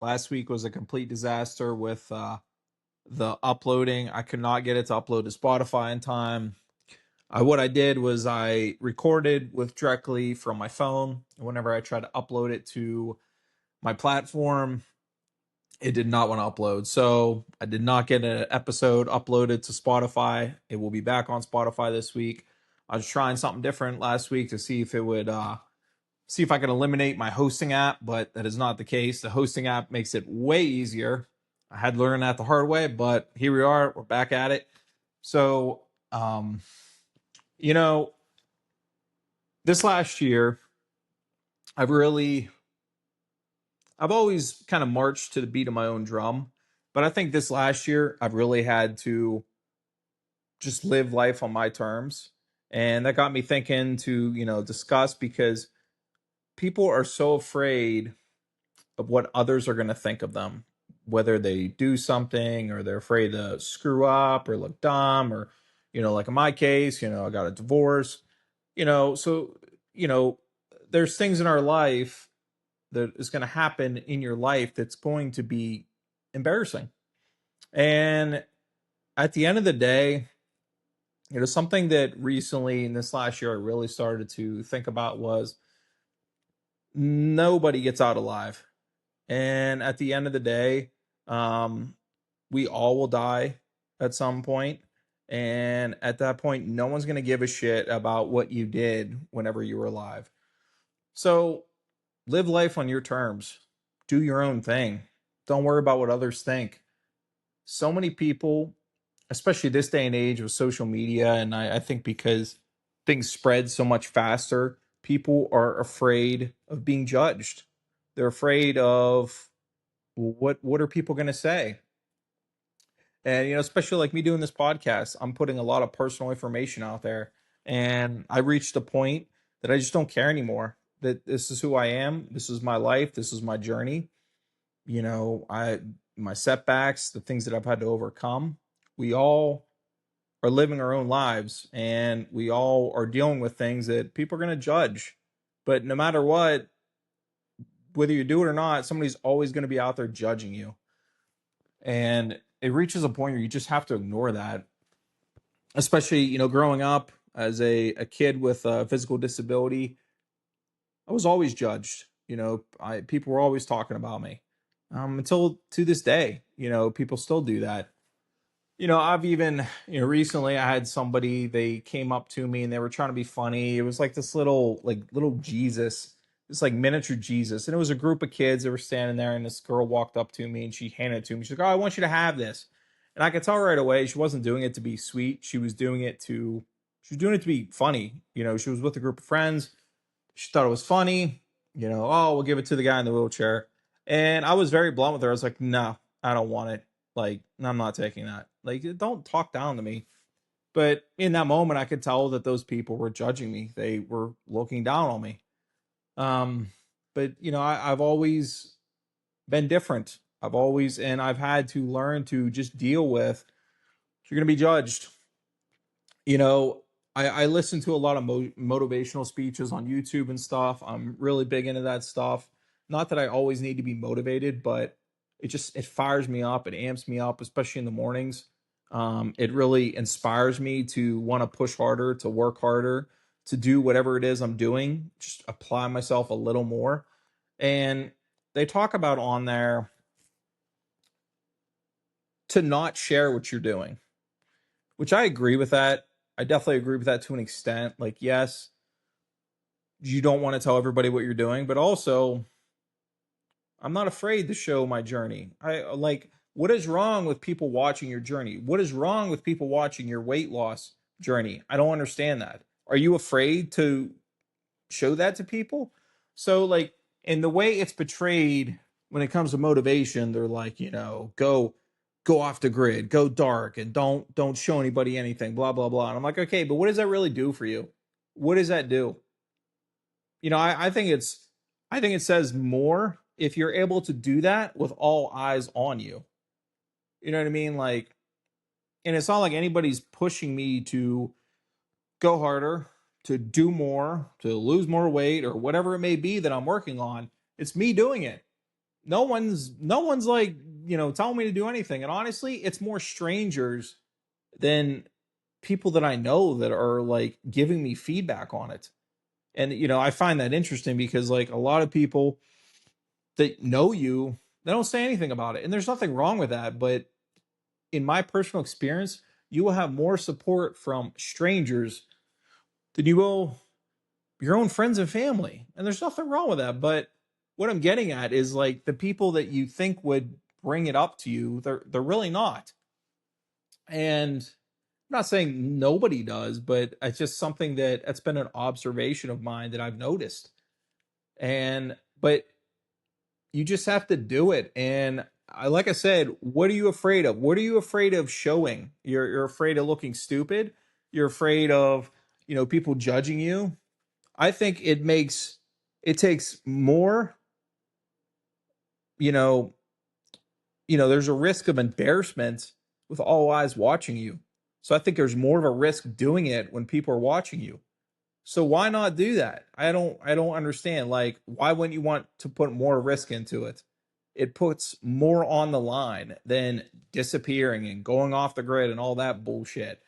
Last week was a complete disaster with the uploading. I could not get it to upload to Spotify in time. What I did was I recorded with directly from my phone. Whenever I tried to upload it to my platform, it did not want to upload. So I did not get an episode uploaded to Spotify. It will be back on Spotify this week. I was trying something different last week to see if it would see if I can eliminate my hosting app, but that is not the case. The hosting app makes it way easier. I had to learn that the hard way, but here we are. We're back at it. So, you know, this last year, I've really, I've always kind of marched to the beat of my own drum, but I think this last year, I've really had to just live life on my terms. And that got me thinking to, discuss because people are so afraid of what others are going to think of them, whether they do something or they're afraid to screw up or look dumb or, like in my case, I got a divorce, so, you know, there's things in our life that is going to happen in your life that's going to be embarrassing. And at the end of the day, something that recently in this last year I really started to think about was nobody gets out alive. And at the end of the day, um, we all will die at some point. And at that point, no one's going to give a shit about what you did whenever you were alive. So live life on your terms, do your own thing. Don't worry about what others think. So many people, especially this day and age with social media, and I think because things spread so much faster, people are afraid of being judged. They're afraid of, well, what are people going to say? And especially like me doing this podcast, I'm putting a lot of personal information out there, and I reached a point that I just don't care anymore. That this is who I am, this is my life, this is my journey. I my setbacks, the things that I've had to overcome. We all are living our own lives, and we all are dealing with things that people are going to judge. But no matter what, whether you do it or not, somebody's always going to be out there judging you. And it reaches a point where you just have to ignore that. Especially, growing up as a kid with a physical disability, I was always judged. People were always talking about me. Until to this day, people still do that. I've even, recently I had somebody, they came up to me and they were trying to be funny. It was like this little Jesus, this like miniature Jesus. And it was a group of kids that were standing there, and this girl walked up to me and she handed it to me. She's like, "Oh, I want you to have this." And I could tell right away she wasn't doing it to be sweet. She was doing it to be funny. She was with a group of friends. She thought it was funny. Oh, we'll give it to the guy in the wheelchair. And I was very blunt with her. I was like, "No, I don't want it. Like, I'm not taking that. Like, don't talk down to me." But in that moment, I could tell that those people were judging me. They were looking down on me. Um, but I've always been different. And I've had to learn to just deal with. You're going to be judged. You know, I listen to a lot of motivational speeches on YouTube and stuff. I'm really big into that stuff. Not that I always need to be motivated, but it fires me up. It amps me up, especially in the mornings. It really inspires me to want to push harder, to work harder, to do whatever it is I'm doing. Just apply myself a little more. And they talk about on there to not share what you're doing, which I agree with that. I definitely agree with that to an extent. Like, yes, you don't want to tell everybody what you're doing, but also I'm not afraid to show my journey. I like, what is wrong with people watching your journey? What is wrong with people watching your weight loss journey? I don't understand that. Are you afraid to show that to people? So like, in the way it's portrayed when it comes to motivation, they're like, go off the grid, go dark, and don't show anybody anything, blah blah blah. And I'm like, okay, but what does that really do for you? What does that do? I think it says more if you're able to do that with all eyes on you. You know what I mean? Like, and it's not like anybody's pushing me to go harder, to do more, to lose more weight, or whatever it may be that I'm working on. It's me doing it. no one's like, telling me to do anything. And honestly, it's more strangers than people that I know that are like giving me feedback on it. And I find that interesting because like a lot of people that know you, they don't say anything about it. And there's nothing wrong with that, but in my personal experience, you will have more support from strangers than you will your own friends and family. And there's nothing wrong with that. But what I'm getting at is like the people that you think would bring it up to you, they're really not. And I'm not saying nobody does, but it's just something that's been an observation of mine that I've noticed. And but you just have to do it. And like I said, what are you afraid of? What are you afraid of showing? You're afraid of looking stupid. You're afraid of people judging you. I think it takes more, you know, there's a risk of embarrassment with all eyes watching you. So I think there's more of a risk doing it when people are watching you. So why not do that? I don't understand. Like, why wouldn't you want to put more risk into it? It puts more on the line than disappearing and going off the grid and all that bullshit.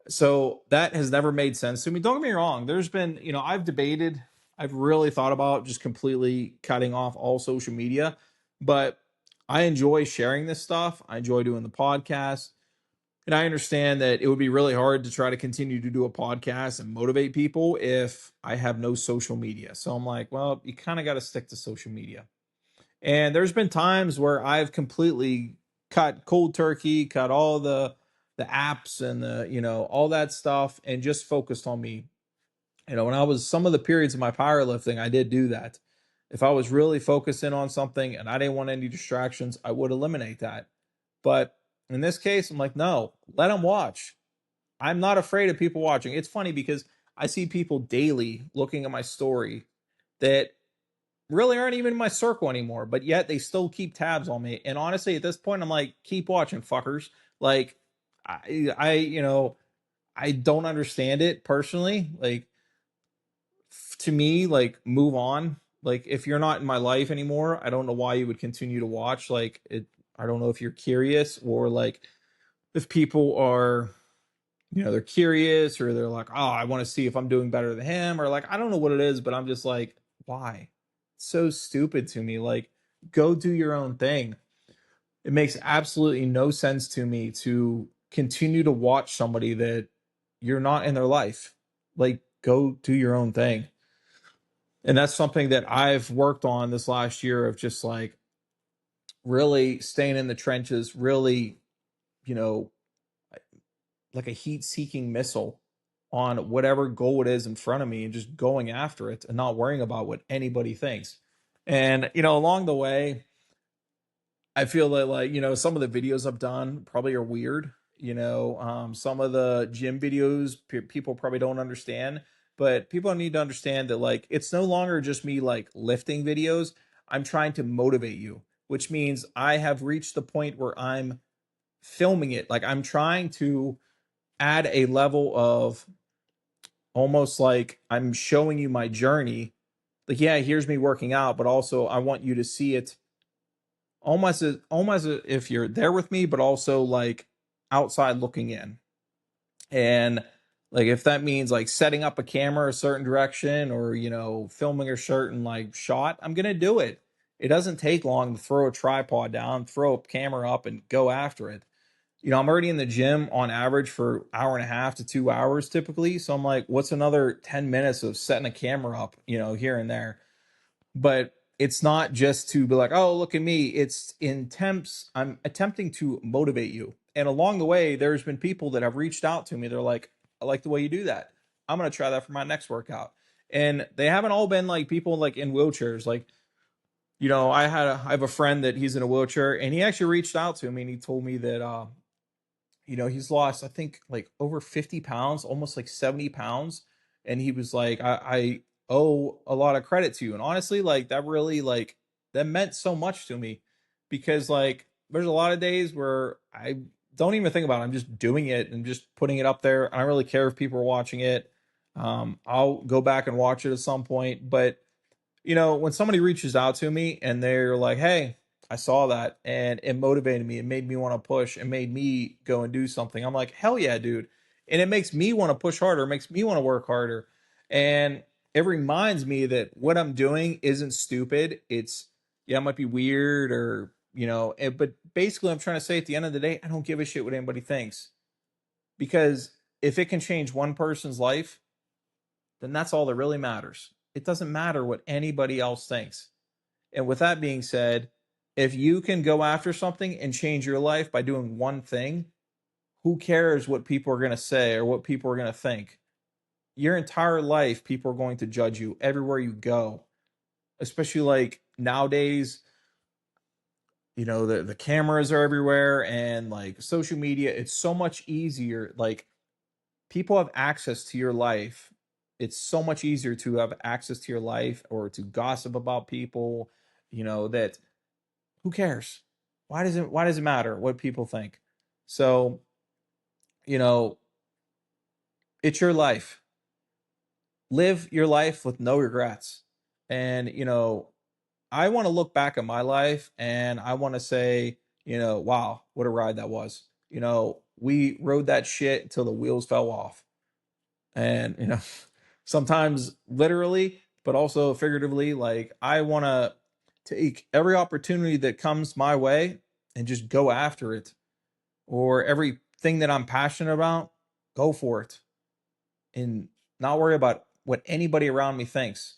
So that has never made sense to me. Don't get me wrong. There's been, I've really thought about just completely cutting off all social media, but I enjoy sharing this stuff. I enjoy doing the podcast. And I understand that it would be really hard to try to continue to do a podcast and motivate people if I have no social media. So I'm like, well, you kind of got to stick to social media. And there's been times where I've completely cut cold turkey, cut all the apps and the, all that stuff and just focused on me. When I was some of the periods of my powerlifting, I did do that. If I was really focusing on something and I didn't want any distractions, I would eliminate that. But in this case, I'm like, no, let them watch. I'm not afraid of people watching. It's funny because I see people daily looking at my story that really aren't even in my circle anymore, but yet they still keep tabs on me. And honestly, at this point, I'm like, keep watching, fuckers. Like, I don't understand it personally. Like, to me, like, move on. Like, if you're not in my life anymore, I don't know why you would continue to watch. Like, I don't know if you're curious or like if people are, they're curious or they're like, oh, I want to see if I'm doing better than him, or like, I don't know what it is, but I'm just like, why? It's so stupid to me. Like, go do your own thing. It makes absolutely no sense to me to continue to watch somebody that you're not in their life. Like, go do your own thing. And that's something that I've worked on this last year of just like really staying in the trenches, really, you know, like a heat seeking missile on whatever goal it is in front of me and just going after it and not worrying about what anybody thinks. And, along the way, I feel that like, some of the videos I've done probably are weird. Some of the gym videos people probably don't understand, but people need to understand that like it's no longer just me like lifting videos. I'm trying to motivate you, which means I have reached the point where I'm filming it. Like I'm trying to add a level of almost like I'm showing you my journey. Like, yeah, here's me working out, but also I want you to see it almost as if you're there with me, but also like outside looking in. And like if that means like setting up a camera a certain direction or filming a certain like shot, I'm gonna do it. It doesn't take long to throw a tripod down, throw a camera up, and go after it. I'm already in the gym on average for hour and a half to 2 hours typically. So I'm like, what's another 10 minutes of setting a camera up, here and there? But it's not just to be like, oh, look at me. I'm attempting to motivate you. And along the way, there's been people that have reached out to me. They're like, I like the way you do that. I'm going to try that for my next workout. And they haven't all been like people like in wheelchairs. Like, I have a friend that he's in a wheelchair and he actually reached out to me and he told me that, he's lost, I think, like over 50 pounds, almost like 70 pounds. And he was like, I owe a lot of credit to you. And honestly, like that really, like, that meant so much to me because, like, there's a lot of days where I don't even think about it. I'm just doing it and just putting it up there. I don't really care if people are watching it. I'll go back and watch it at some point. But when somebody reaches out to me and they're like, hey, I saw that and it motivated me. It made me want to push. It made me go and do something. I'm like, hell yeah, dude. And it makes me want to push harder. It makes me want to work harder. And it reminds me that what I'm doing isn't stupid. It's, yeah, it might be weird or, but basically I'm trying to say at the end of the day, I don't give a shit what anybody thinks. Because if it can change one person's life, then that's all that really matters. It doesn't matter what anybody else thinks. And with that being said, if you can go after something and change your life by doing one thing, who cares what people are going to say or what people are going to think? Your entire life, people are going to judge you everywhere you go. Especially like nowadays, the cameras are everywhere and like social media, it's so much easier. Like people have access to your life. It's so much easier to have access to your life or to gossip about people, that who cares? Why does it matter what people think? So, you know, it's your life. Live your life with no regrets. And, I want to look back at my life and I want to say, wow, what a ride that was. We rode that shit until the wheels fell off. And, sometimes literally, but also figuratively, like I want to take every opportunity that comes my way and just go after it, or everything that I'm passionate about, go for it and not worry about what anybody around me thinks.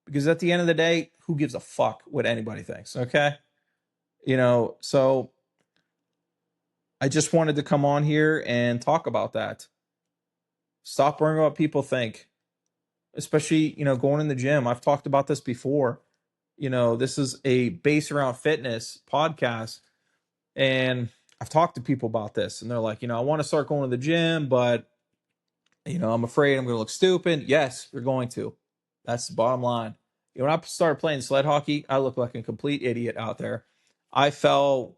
Because at the end of the day, who gives a fuck what anybody thinks? Okay. So I just wanted to come on here and talk about that. Stop worrying about what people think, especially, going in the gym. I've talked about this before. This is a base around fitness podcast. And I've talked to people about this and they're like, I want to start going to the gym, but I'm afraid I'm going to look stupid. Yes, you're going to. That's the bottom line. When I started playing sled hockey, I looked like a complete idiot out there. I fell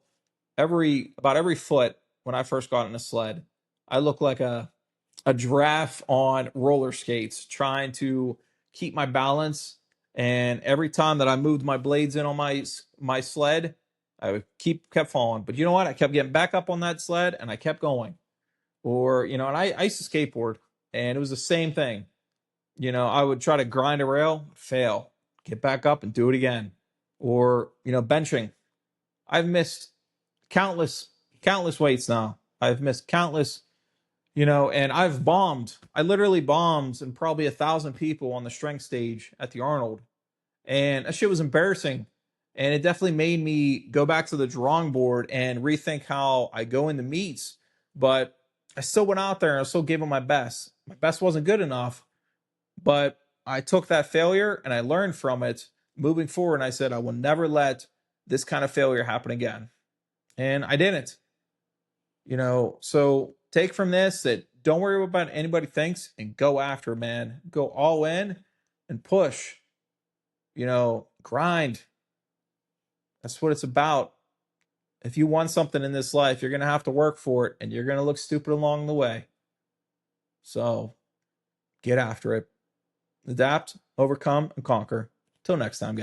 about every foot when I first got in a sled. I looked like a giraffe on roller skates trying to keep my balance. And every time that I moved my blades in on my sled, I would kept falling. But you know what? I kept getting back up on that sled and I kept going. Or, and I used to skateboard and it was the same thing. I would try to grind a rail, fail, get back up and do it again. Or, benching. I've missed countless weights now. I've missed countless, and I've bombed. I literally bombed and probably 1,000 people on the strength stage at the Arnold. And that shit was embarrassing. And it definitely made me go back to the drawing board and rethink how I go into meets. But I still went out there and I still gave it my best. My best wasn't good enough, but I took that failure and I learned from it moving forward. And I said, I will never let this kind of failure happen again. And I didn't, so take from this that don't worry about what anybody thinks and go after it, man. Go all in and push, grind. That's what it's about. If you want something in this life, you're going to have to work for it and you're going to look stupid along the way. So get after it. Adapt, overcome, and conquer. Till next time, guys.